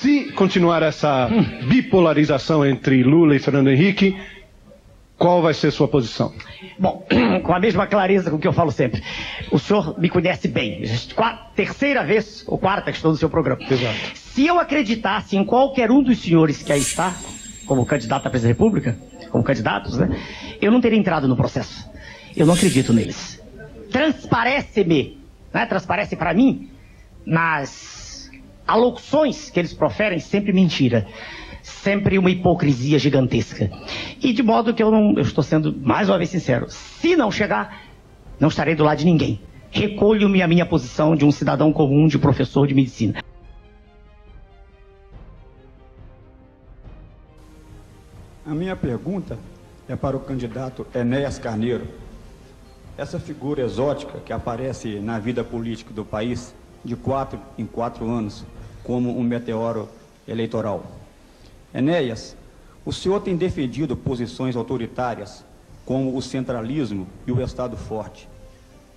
Se continuar essa bipolarização entre Lula e Fernando Henrique, qual vai ser sua posição? Bom, com a mesma clareza com que eu falo sempre. O senhor me conhece bem. Terceira vez ou quarta que estou no seu programa. Exato. Se eu acreditasse em qualquer um dos senhores que aí está, como candidato à presidência da República, como candidatos, né, eu não teria entrado no processo. Eu não acredito neles. Transparece-me, né, transparece para mim, nas alocuções que eles proferem, sempre mentira. Sempre uma hipocrisia gigantesca. E de modo que eu estou sendo mais uma vez sincero. Se não chegar, não estarei do lado de ninguém. Recolho-me a minha posição de um cidadão comum, de professor de medicina. A minha pergunta é para o candidato Enéas Carneiro. Essa figura exótica que aparece na vida política do país de 4 em 4 anos como um meteoro eleitoral. Enéas, o senhor tem defendido posições autoritárias, como o centralismo e o Estado forte.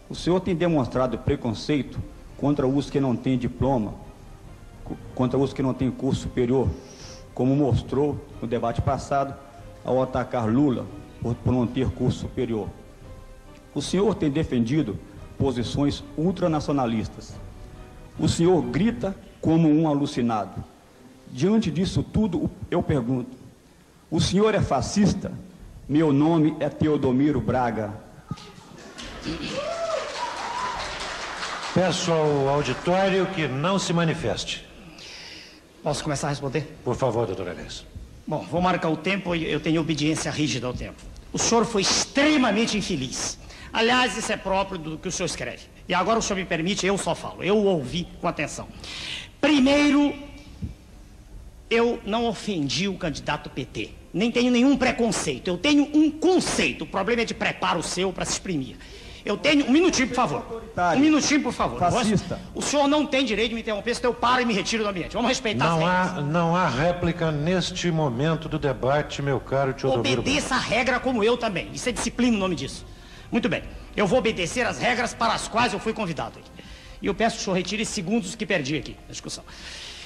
O senhor tem demonstrado preconceito contra os que não têm diploma, contra os que não têm curso superior, como mostrou no debate passado, ao atacar Lula por não ter curso superior. O senhor tem defendido posições ultranacionalistas. O senhor grita como um alucinado. Diante disso tudo, eu pergunto, o senhor é fascista? Meu nome é Teodomiro Braga. Peço ao auditório que não se manifeste. Posso começar a responder? Por favor, doutor Enéas. Bom, vou marcar o tempo e eu tenho obediência rígida ao tempo. O senhor foi extremamente infeliz. Aliás, isso é próprio do que o senhor escreve. E agora o senhor me permite, eu só falo. Eu ouvi com atenção. Primeiro, eu não ofendi o candidato PT. Nem tenho nenhum preconceito. Eu tenho um conceito. O problema é de preparo seu para se exprimir. Eu tenho... Um minutinho, por favor. Um minutinho, por favor. Fascista. O senhor não tem direito de me interromper, senão eu paro e me retiro do ambiente. Vamos respeitar as regras. Não há réplica neste momento do debate, meu caro Teodomiro. Obedeça a regra como eu também. Isso é disciplina o nome disso. Muito bem. Eu vou obedecer as regras para as quais eu fui convidado. E eu peço que o senhor retire segundos que perdi aqui na discussão.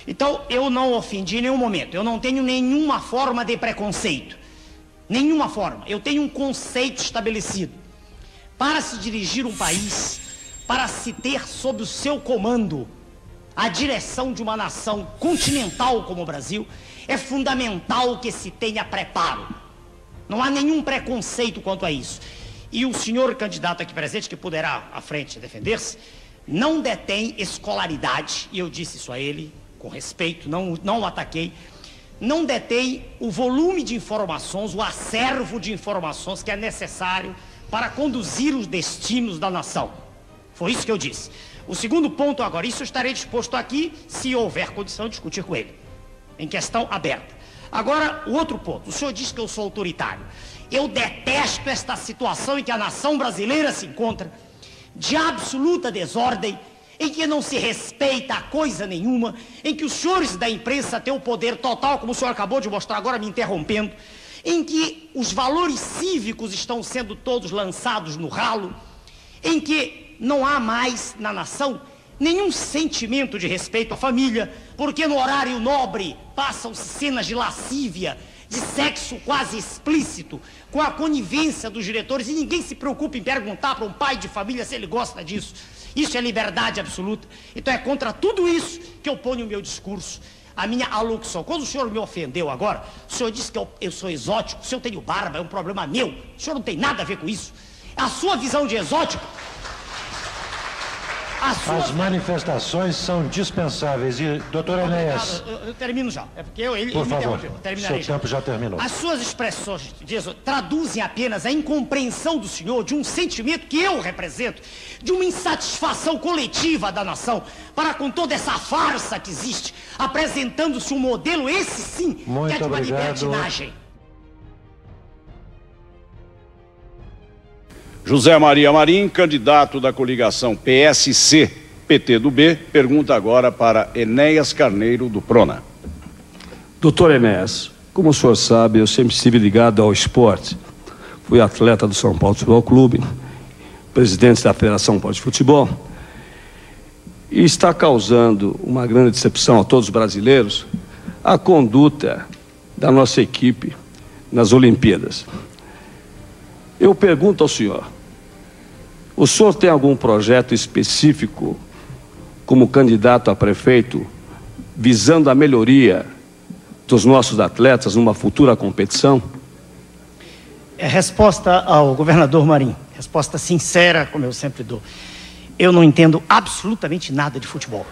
Então, eu não ofendi em nenhum momento. Eu não tenho nenhuma forma de preconceito. Nenhuma forma. Eu tenho um conceito estabelecido. Para se dirigir um país, para se ter sob o seu comando a direção de uma nação continental como o Brasil, é fundamental que se tenha preparo. Não há nenhum preconceito quanto a isso. E o senhor candidato aqui presente, que poderá à frente defender-se, não detém escolaridade, e eu disse isso a ele com respeito, não o ataquei, não detém o volume de informações, o acervo de informações que é necessário para conduzir os destinos da nação. Foi isso que eu disse. O segundo ponto agora, isso eu estarei disposto aqui, se houver condição de discutir com ele, em questão aberta. Agora, o outro ponto, o senhor diz que eu sou autoritário. Eu detesto esta situação em que a nação brasileira se encontra, de absoluta desordem, em que não se respeita coisa nenhuma, em que os senhores da imprensa têm o poder total, como o senhor acabou de mostrar agora me interrompendo, em que os valores cívicos estão sendo todos lançados no ralo, em que não há mais na nação nenhum sentimento de respeito à família, porque no horário nobre passam-se cenas de lascívia, de sexo quase explícito, com a conivência dos diretores, e ninguém se preocupa em perguntar para um pai de família se ele gosta disso. Isso é liberdade absoluta. Então é contra tudo isso que eu ponho o meu discurso, a minha alocução. Quando o senhor me ofendeu agora, o senhor disse que eu sou exótico, se eu tenho barba é um problema meu, o senhor não tem nada a ver com isso. A sua visão de exótico... As manifestações são dispensáveis. E, doutor Enéas... Eu termino já. É porque ele por me favor, interrompeu. Terminarei seu tempo já terminou. As suas expressões traduzem apenas a incompreensão do senhor de um sentimento que eu represento, de uma insatisfação coletiva da nação, para com toda essa farsa que existe, apresentando-se um modelo, esse sim, que é de uma libertinagem. José Maria Marim, candidato da coligação PSC-PT do B, pergunta agora para Enéas Carneiro, do Prona. Doutor Enéas, como o senhor sabe, eu sempre estive ligado ao esporte. Fui atleta do São Paulo Futebol Clube, presidente da Federação Paulista de Futebol, e está causando uma grande decepção a todos os brasileiros a conduta da nossa equipe nas Olimpíadas. Eu pergunto ao senhor, o senhor tem algum projeto específico como candidato a prefeito visando a melhoria dos nossos atletas numa futura competição? Resposta ao governador Marinho, resposta sincera, como eu sempre dou. Eu não entendo absolutamente nada de futebol.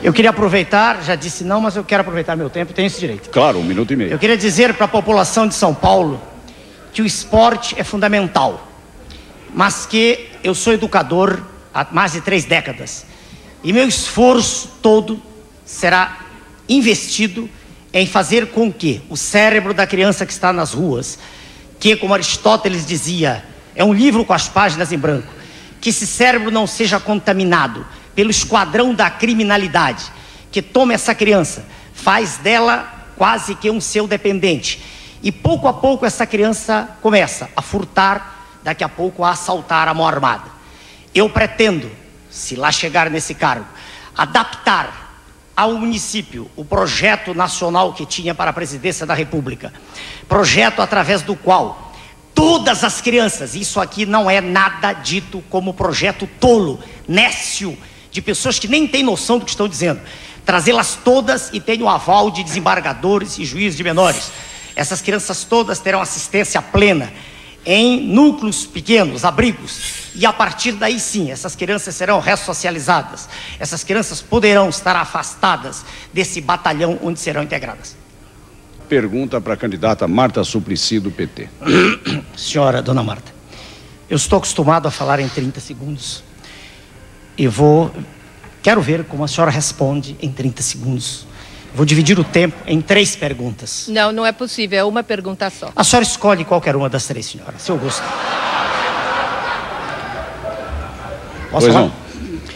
Eu queria aproveitar, já disse não, mas eu quero aproveitar meu tempo, tenho esse direito. Claro, 1 minuto e meio. Eu queria dizer para a população de São Paulo que o esporte é fundamental, mas que eu sou educador há mais de 3 décadas e meu esforço todo será investido em fazer com que o cérebro da criança que está nas ruas, que, como Aristóteles dizia, é um livro com as páginas em branco, que esse cérebro não seja contaminado pelo esquadrão da criminalidade, que toma essa criança, faz dela quase que um seu dependente. E pouco a pouco essa criança começa a furtar, daqui a pouco a assaltar a mão armada. Eu pretendo, se lá chegar nesse cargo, adaptar ao município o projeto nacional que tinha para a presidência da República. Projeto através do qual todas as crianças, isso aqui não é nada dito como projeto tolo, nécio, de pessoas que nem têm noção do que estão dizendo. Trazê-las todas e tenho o aval de desembargadores e juízes de menores. Essas crianças todas terão assistência plena em núcleos pequenos, abrigos. E a partir daí sim, essas crianças serão ressocializadas. Essas crianças poderão estar afastadas desse batalhão onde serão integradas. Pergunta para a candidata Marta Suplicy, do PT. Senhora, dona Marta, eu estou acostumado a falar em 30 segundos. E quero ver como a senhora responde em 30 segundos. Vou dividir o tempo em 3 perguntas. Não, não é possível, é uma pergunta só. A senhora escolhe qualquer uma das 3, senhora, se eu gosto. Posso Pois falar? não.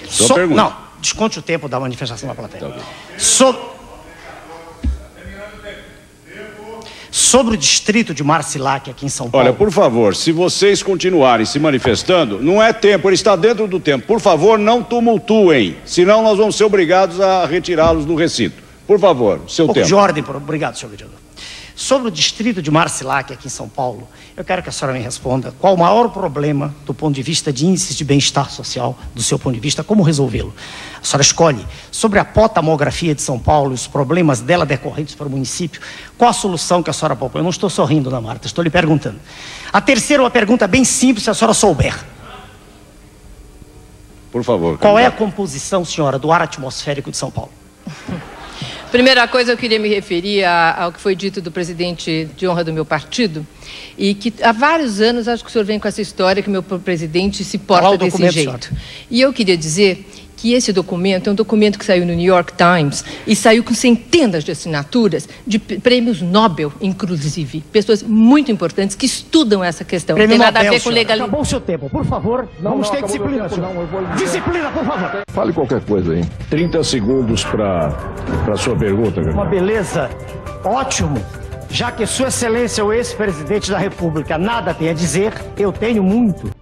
Sua pergunta. Não, desconte o tempo da manifestação da plateia. Tá. Sobre o distrito de Marcilac, aqui em São Paulo. Olha, por favor, se vocês continuarem se manifestando, não é tempo, ele está dentro do tempo. Por favor, não tumultuem, senão nós vamos ser obrigados a retirá-los do recinto. Por favor, seu Um pouco tempo. de ordem, obrigado, senhor vereador. Sobre o distrito de Marcilac, aqui em São Paulo, eu quero que a senhora me responda qual o maior problema do ponto de vista de índices de bem-estar social, do seu ponto de vista, como resolvê-lo. A senhora escolhe sobre a potamografia de São Paulo e os problemas dela decorrentes para o município, qual a solução que a senhora propõe? Eu não estou sorrindo, dona Marta, estou lhe perguntando. A terceira é uma pergunta bem simples, se a senhora souber. Por favor. Qual é a composição, senhora, do ar atmosférico de São Paulo? Primeira coisa, eu queria me referir ao que foi dito do presidente de honra do meu partido, e que há vários anos acho que o senhor vem com essa história que o meu presidente se porta desse jeito. E eu queria dizer que esse documento é um documento que saiu no New York Times e saiu com centenas de assinaturas de prêmios Nobel, inclusive. Pessoas muito importantes que estudam essa questão. Não tem nada a ver com legalidade. Acabou o seu tempo, por favor. Vamos ter disciplina, senhor. Disciplina, por favor. Fale qualquer coisa aí. 30 segundos para sua pergunta. Uma beleza. Ótimo. Já que Sua Excelência, o ex-presidente da República, nada tem a dizer, eu tenho muito.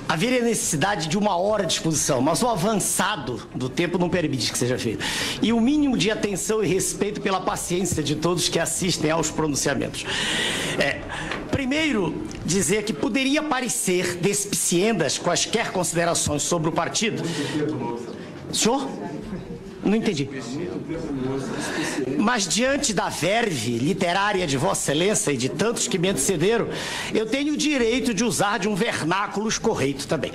Haveria necessidade de 1 hora de exposição, mas o avançado do tempo não permite que seja feito. E o mínimo de atenção e respeito pela paciência de todos que assistem aos pronunciamentos. Primeiro, dizer que poderia parecer despiciendas quaisquer considerações sobre o partido. Senhor? Não entendi. Mas diante da verve literária de Vossa Excelência e de tantos que me antecederam, eu tenho o direito de usar de um vernáculo escorreito também.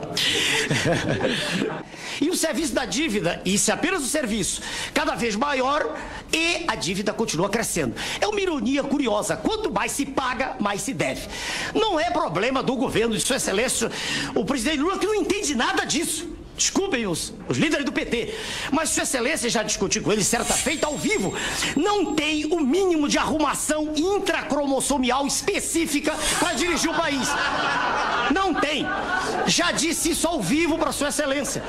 E o serviço da dívida, e isso é apenas o serviço, cada vez maior e a dívida continua crescendo. É uma ironia curiosa, quanto mais se paga, mais se deve. Não é problema do governo de Sua Excelência, o presidente Lula, que não entende nada disso. Desculpem os líderes do PT, mas Sua Excelência, já discuti com ele certa feita ao vivo, não tem o mínimo de arrumação intracromossomial específica para dirigir o país. Não tem. Já disse isso ao vivo para Sua Excelência.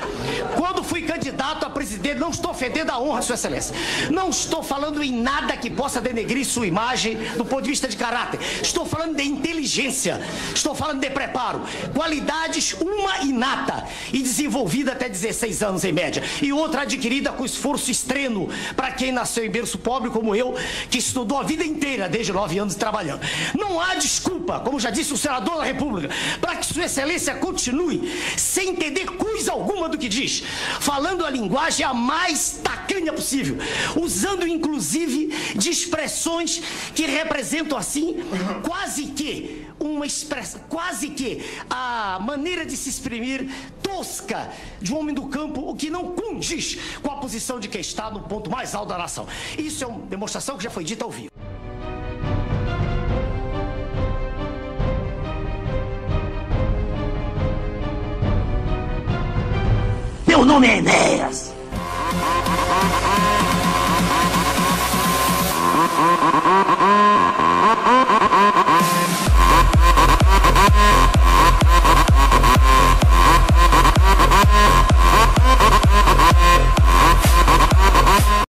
Quando fui candidato a presidente, não estou ofendendo a honra, Sua Excelência. Não estou falando em nada que possa denegrir sua imagem do ponto de vista de caráter. Estou falando de inteligência. Estou falando de preparo. Qualidades, uma inata e desenvolvida até 16 anos em média. E outra adquirida com esforço extremo para quem nasceu em berço pobre como eu, que estudou a vida inteira, desde 9 anos trabalhando. Não há desculpa, como já disse o senador da República, para que Sua Excelência continue sem entender coisa alguma do que diz, falando a linguagem a mais tacanha possível, usando inclusive de expressões que representam assim quase que uma expressão, quase que a maneira de se exprimir tosca de um homem do campo, o que não condiz com a posição de quem está no ponto mais alto da nação. Isso é uma demonstração que já foi dita ao vivo. Meu nome é Enéas.